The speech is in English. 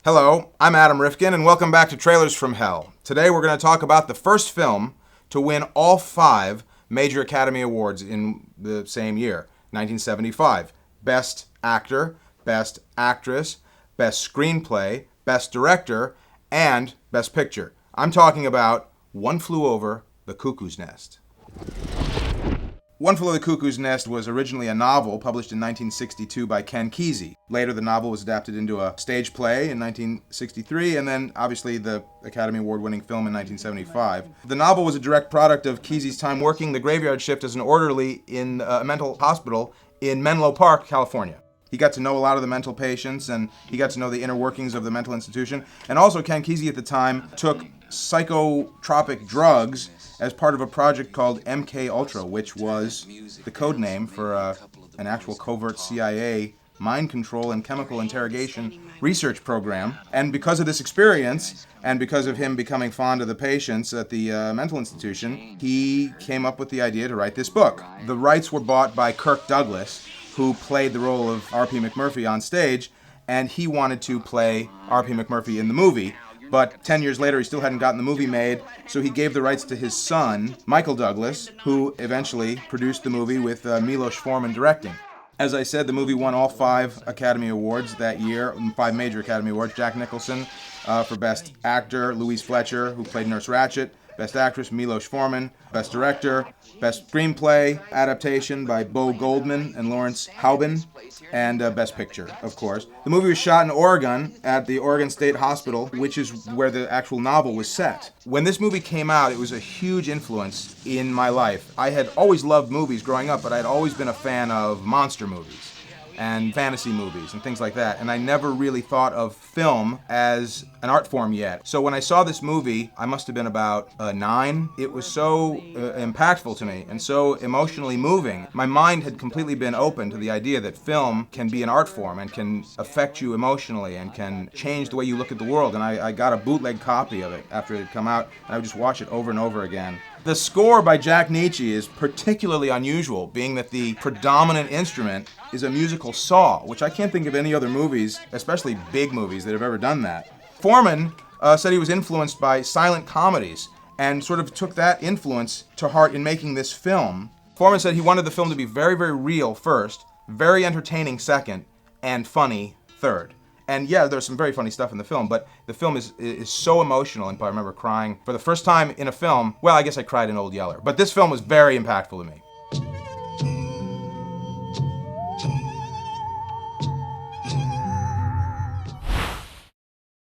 Hello, I'm Adam Rifkin, and welcome back to Trailers from Hell. Today we're going to talk about the first film to win all 5 major Academy Awards in the same year, 1975. Best Actor, Best Actress, Best Screenplay, Best Director, and Best Picture. I'm talking about One Flew Over the Cuckoo's Nest. One Flew Over the Cuckoo's Nest was originally a novel published in 1962 by Ken Kesey. Later, the novel was adapted into a stage play in 1963, and then, obviously, the Academy Award-winning film in 1975. The novel was a direct product of Kesey's time working the graveyard shift as an orderly in a mental hospital in Menlo Park, California. He got to know a lot of the mental patients, and he got to know the inner workings of the mental institution. And also, Ken Kesey at the time took psychotropic drugs as part of a project called MK Ultra, which was the code name for an actual covert CIA mind control and chemical interrogation research program. And because of this experience, and because of him becoming fond of the patients at the mental institution, he came up with the idea to write this book. The rights were bought by Kirk Douglas, who played the role of R.P. McMurphy on stage, and he wanted to play R.P. McMurphy in the movie. But 10 years later, he still hadn't gotten the movie made, so he gave the rights to his son, Michael Douglas, who eventually produced the movie with Milos Forman directing. As I said, the movie won all 5 Academy Awards that year, 5 major Academy Awards. Jack Nicholson for Best Actor, Louise Fletcher, who played Nurse Ratched, Best Actress, Milos Forman, Best Director, Best Screenplay adaptation by Bo Goldman and Lawrence Haubin, and Best Picture, of course. The movie was shot in Oregon at the Oregon State Hospital, which is where the actual novel was set. When this movie came out, it was a huge influence in my life. I had always loved movies growing up, but I'd always been a fan of monster movies and fantasy movies and things like that, and I never really thought of film as an art form yet. So when I saw this movie, I must have been about 9. It was so impactful to me and so emotionally moving. My mind had completely been open to the idea that film can be an art form and can affect you emotionally and can change the way you look at the world, and I got a bootleg copy of it after it had come out, and I would just watch it over and over again. The score by Jack Nitzsche is particularly unusual, being that the predominant instrument is a musical saw, which I can't think of any other movies, especially big movies, that have ever done that. Forman said he was influenced by silent comedies and sort of took that influence to heart in making this film. Forman said he wanted the film to be very, very real first, very entertaining second, and funny third. And yeah, there's some very funny stuff in the film, but the film is so emotional, and I remember crying for the first time in a film. Well, I guess I cried in Old Yeller, but this film was very impactful to me.